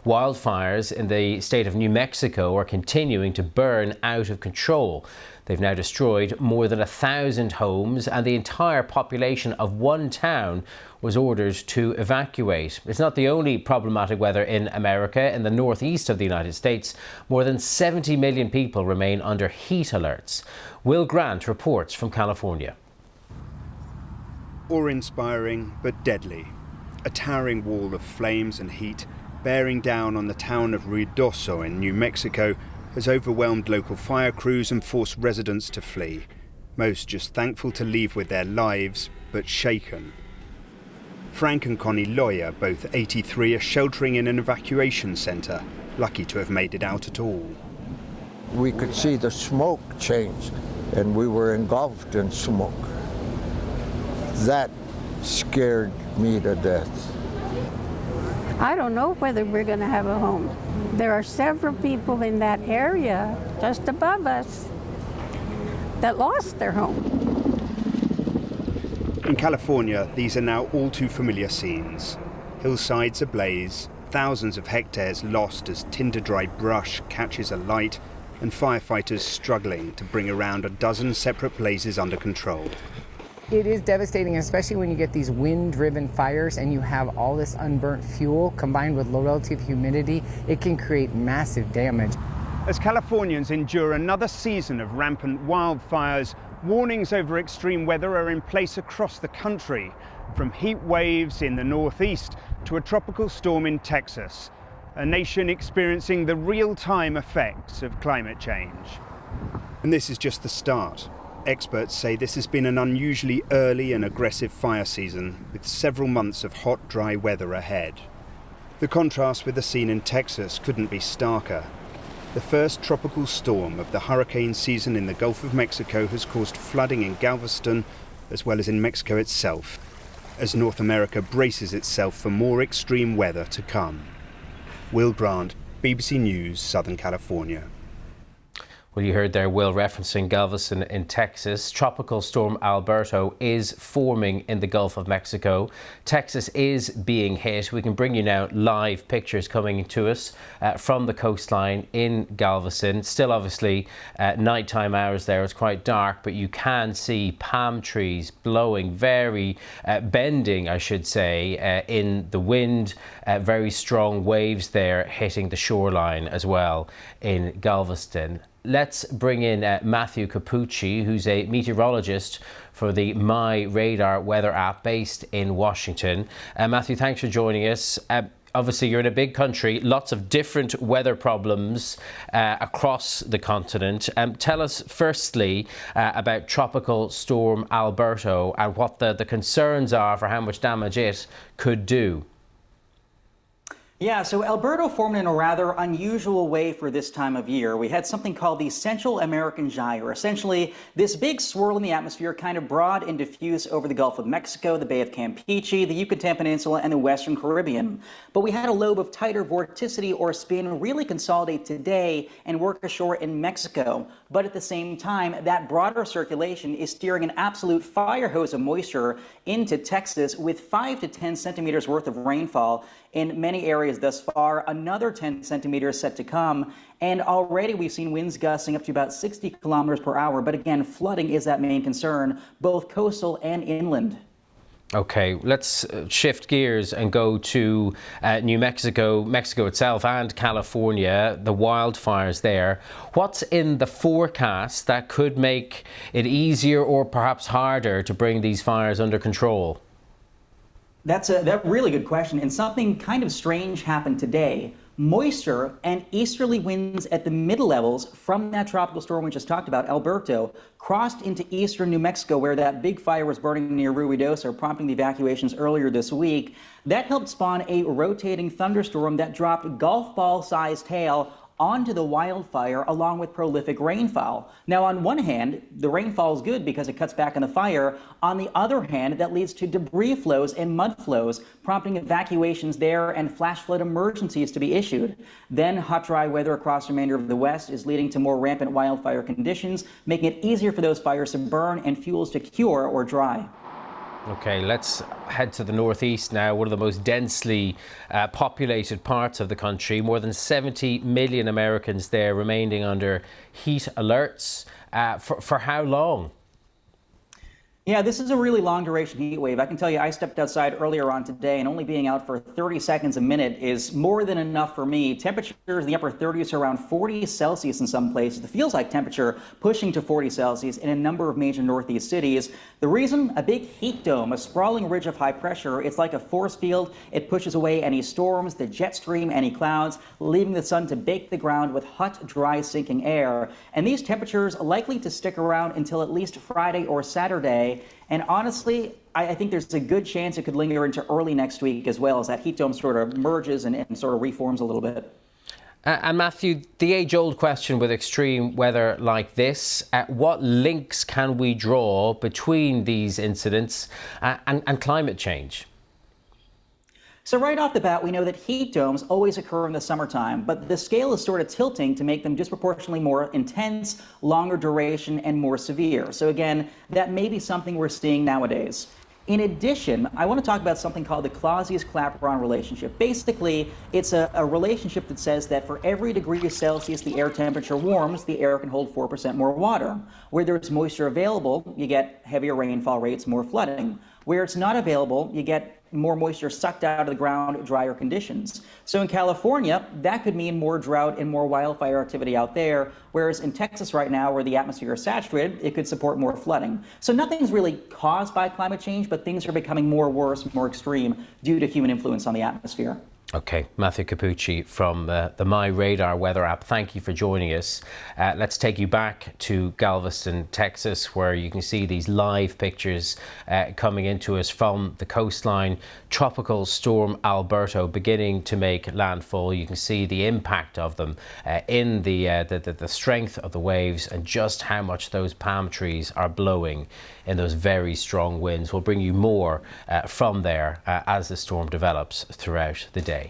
Wildfires in the state of New Mexico are continuing to burn out of control. They've now destroyed more than 1,000 homes, and the entire population of one town was ordered to evacuate. It's not the only problematic weather in America. In the northeast of the United States, more than 70 million people remain under heat alerts. Will Grant reports from California. Awe-inspiring but deadly. A towering wall of flames and heat bearing down on the town of Ruidoso in New Mexico has overwhelmed local fire crews and forced residents to flee. Most just thankful to leave with their lives, but shaken. Frank and Connie Loya, both 83, are sheltering in an evacuation centre, lucky to have made it out at all. We could see the smoke change, and we were engulfed in smoke. That scared me to death. I don't know whether we're going to have a home. There are several people in that area just above us that lost their home. In California, these are now all too familiar scenes. Hillsides ablaze, thousands of hectares lost as tinder-dry brush catches alight, and firefighters struggling to bring around a dozen separate blazes under control. It is devastating, especially when you get these wind-driven fires and you have all this unburnt fuel combined with low relative humidity. It can create massive damage. As Californians endure another season of rampant wildfires, warnings over extreme weather are in place across the country, from heat waves in the northeast to a tropical storm in Texas, a nation experiencing the real-time effects of climate change. And this is just the start. Experts say this has been an unusually early and aggressive fire season, with several months of hot, dry weather ahead. The contrast with the scene in Texas couldn't be starker. The first tropical storm of the hurricane season in the Gulf of Mexico has caused flooding in Galveston, as well as in Mexico itself, as North America braces itself for more extreme weather to come. Will Grant, BBC News, Southern California. Well, you heard there Will referencing Galveston in Texas. Tropical Storm Alberto is forming in the Gulf of Mexico. Texas is being hit. We can bring you now live pictures coming to us from the coastline in Galveston. Still obviously nighttime hours there. It's quite dark, but you can see palm trees blowing, very bending, I should say, in the wind. Very strong waves there hitting the shoreline as well in Galveston. Let's bring in Matthew Capucci, who's a meteorologist for the My Radar weather app based in Washington. Matthew, thanks for joining us. Obviously, you're in a big country, lots of different weather problems across the continent. Tell us firstly about Tropical Storm Alberto and what the concerns are for how much damage it could do. Yeah, so Alberto formed in a rather unusual way for this time of year. We had something called the Central American Gyre, essentially this big swirl in the atmosphere, kind of broad and diffuse over the Gulf of Mexico, the Bay of Campeche, the Yucatan Peninsula, and the Western Caribbean. But we had a lobe of tighter vorticity or spin really consolidate today and work ashore in Mexico. But at the same time, that broader circulation is steering an absolute fire hose of moisture into Texas with 5 to 10 centimeters worth of rainfall in many areas thus far, another 10 centimeters set to come. And already we've seen winds gusting up to about 60 kilometers per hour. But again, flooding is that main concern, both coastal and inland. Okay, let's shift gears and go to New Mexico, Mexico itself and California, the wildfires there. What's in the forecast that could make it easier or perhaps harder to bring these fires under control? That's a really good question, and something kind of strange happened today. Moisture and easterly winds at the middle levels from that tropical storm we just talked about, Alberto, crossed into eastern New Mexico, where that big fire was burning near Ruidoso, prompting the evacuations earlier this week. That helped spawn a rotating thunderstorm that dropped golf ball-sized hail onto the wildfire along with prolific rainfall. Now, on one hand, the rainfall is good because it cuts back on the fire. On the other hand, that leads to debris flows and mud flows, prompting evacuations there and flash flood emergencies to be issued. Then hot, dry weather across the remainder of the West is leading to more rampant wildfire conditions, making it easier for those fires to burn and fuels to cure or dry. Okay, let's head to the northeast now, one of the most densely populated parts of the country. More than 70 million Americans there remaining under heat alerts. For how long? Yeah, this is a really long duration heat wave. I can tell you, I stepped outside earlier on today, and only being out for 30 seconds a minute is more than enough for me. Temperatures in the upper 30s, around 40 Celsius in some places. The feels like temperature pushing to 40 Celsius in a number of major northeast cities. The reason? A big heat dome, a sprawling ridge of high pressure. It's like a force field. It pushes away any storms, the jet stream, any clouds, leaving the sun to bake the ground with hot, dry, sinking air. And these temperatures are likely to stick around until at least Friday or Saturday. And honestly, I think there's a good chance it could linger into early next week as well, as that heat dome sort of merges and sort of reforms a little bit. And Matthew, the age-old question with extreme weather like this, what links can we draw between these incidents and climate change? So right off the bat, we know that heat domes always occur in the summertime, but the scale is sort of tilting to make them disproportionately more intense, longer duration, and more severe. So again, that may be something we're seeing nowadays. In addition, I want to talk about something called the Clausius-Clapeyron relationship. Basically, it's a relationship that says that for every degree Celsius the air temperature warms, the air can hold 4% more water. Where there's moisture available, you get heavier rainfall rates, more flooding. Where it's not available, you get more moisture sucked out of the ground, drier conditions. So in California, that could mean more drought and more wildfire activity out there, whereas in Texas right now, where the atmosphere is saturated, it could support more flooding. So nothing's really caused by climate change, but things are becoming more extreme due to human influence on the atmosphere. Okay, Matthew Capucci from the My Radar weather app. Thank you for joining us. Let's take you back to Galveston, Texas, where you can see these live pictures coming into us from the coastline. Tropical Storm Alberto beginning to make landfall. You can see the impact of them in the strength of the waves and just how much those palm trees are blowing in those very strong winds. We'll bring you more from there as the storm develops throughout the day.